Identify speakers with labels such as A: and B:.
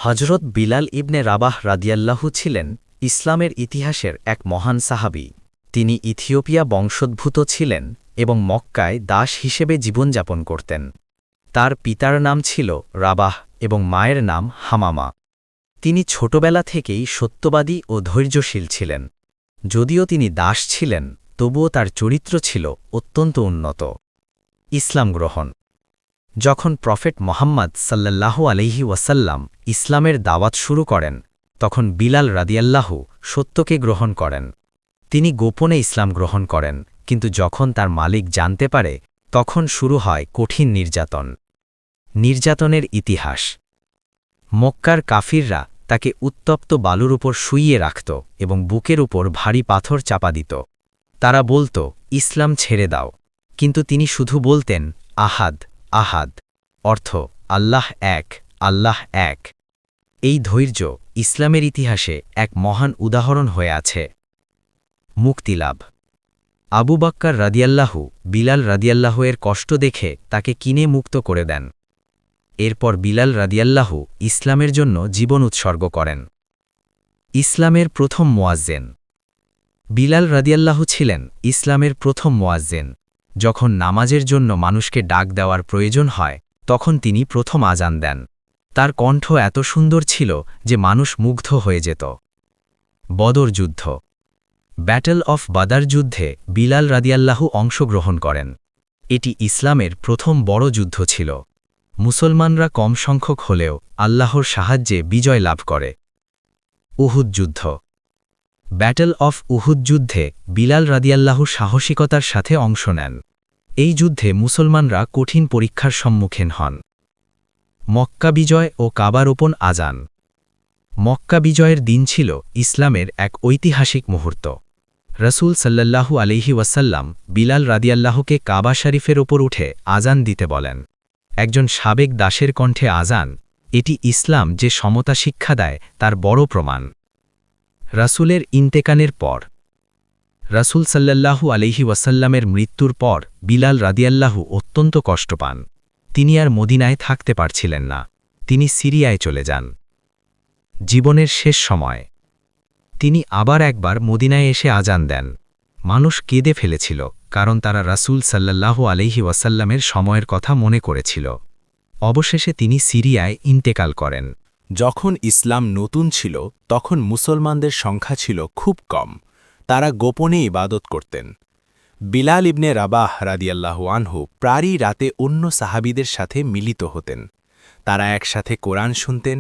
A: হজরত বিলাল ইবনে রাবাহ রাদিয়াল্লাহু ছিলেন ইসলামের ইতিহাসের এক মহান সাহাবী। তিনি ইথিওপিয়া বংশোদ্ভূত ছিলেন এবং মক্কায় দাস হিসেবে জীবনযাপন করতেন। তার পিতার নাম ছিল রাবাহ এবং মায়ের নাম হামামা। তিনি ছোটবেলা থেকেই সত্যবাদী ও ধৈর্যশীল ছিলেন। যদিও তিনি দাস ছিলেন, তবুও তার চরিত্র ছিল অত্যন্ত উন্নত। ইসলাম গ্রহণ। যখন প্রফেট মোহাম্মদ সাল্লাল্লাহু আলাইহি ওয়াসাল্লাম ইসলামের দাওয়াত শুরু করেন, তখন বিলাল রাদিয়াল্লাহু সত্যকে গ্রহণ করেন। তিনি গোপনে ইসলাম গ্রহণ করেন, কিন্তু যখন তার মালিক জানতে পারে, তখন শুরু হয় কঠিন নির্যাতন। নির্যাতনের ইতিহাস। মক্কার কাফিররা তাকে উত্তপ্ত বালুর উপর শুইয়ে রাখত এবং বুকের উপর ভারী পাথর চাপা দিত। তারা বলত, ইসলাম ছেড়ে দাও, কিন্তু তিনি শুধু বলতেন, আহাদ আহাদ, অর্থ আল্লাহ এক, আল্লাহ এক। এই ধৈর্য ইসলামের ইতিহাসে এক মহান উদাহরণ হয়ে আছে। মুক্তিলাভ। আবু বাক্কার রাদিয়াল্লাহু বিলাল রাদিয়াল্লাহু এর কষ্ট দেখে তাকে কিনে মুক্ত করে দেন। এরপর বিলাল রাদিয়াল্লাহু ইসলামের জন্য জীবন উৎসর্গ করেন। ইসলামের প্রথম মুয়াজ্জিন। বিলাল রাদিয়াল্লাহু ছিলেন ইসলামের প্রথম মুয়াজ্জিন। যখন নামাজের জন্য মানুষকে ডাক দেওয়ার প্রয়োজন হয়, তখন তিনি প্রথম আজান দেন। তার কণ্ঠ এত সুন্দর ছিল যে মানুষ মুগ্ধ হয়ে যেত। বদর যুদ্ধ। ব্যাটল অফ বাদার যুদ্ধে বিলাল রাদিয়াল্লাহু অংশগ্রহণ করেন। এটি ইসলামের প্রথম বড় যুদ্ধ ছিল। মুসলমানরা কম সংখ্যক হলেও আল্লাহর সাহায্যে বিজয় লাভ করে। উহুদ যুদ্ধ। ব্যাটল অফ উহুদ যুদ্ধে বিলাল রাদিয়াল্লাহু সাহসিকতার সাথে অংশ নেন। এই যুদ্ধে মুসলমানরা কঠিন পরীক্ষার সম্মুখীন হন। মক্কা বিজয় ও কাবারোপণ আজান। মক্কা বিজয়ের দিন ছিল ইসলামের এক ঐতিহাসিক মুহূর্ত। রসুল সাল্লাল্লাহু আলাইহি ওয়াসাল্লাম বিলাল রাদিয়াল্লাহুকে কাবা শরীফের ওপর উঠে আজান দিতে বলেন। একজন সাবেক দাসের কণ্ঠে আজান, এটি ইসলাম যে সমতা শিক্ষা দেয় তার বড় প্রমাণ। রাসূলের ইন্তেকালের পর। রাসূল সাল্লাল্লাহু আলাইহি ওয়াসাল্লামের মৃত্যুর পর বিলাল রাদিয়াল্লাহু অত্যন্ত কষ্ট পান। তিনি আর মদিনায় থাকতে পারছিলেন না। তিনি সিরিয়ায় চলে যান। জীবনের শেষ সময়। তিনি আবার একবার মদিনায় এসে আজান দেন। মানুষ কেঁদে ফেলেছিল, কারণ তারা রাসূল সাল্লাল্লাহু আলাইহি ওয়াসাল্লামের সময়ের কথা মনে করেছিল। অবশেষে তিনি সিরিয়ায় ইন্তেকাল করেন।
B: যখন ইসলাম নতুন ছিল, তখন মুসলমানদের সংখ্যা ছিল খুব কম। তারা গোপনে ইবাদত করতেন। বিলাল ইবনে রাবাহ রাদিয়াল্লাহু আনহু প্রায়ই রাতে অন্য সাহাবীদের সাথে মিলিত হতেন। তারা একসাথে কোরআন শুনতেন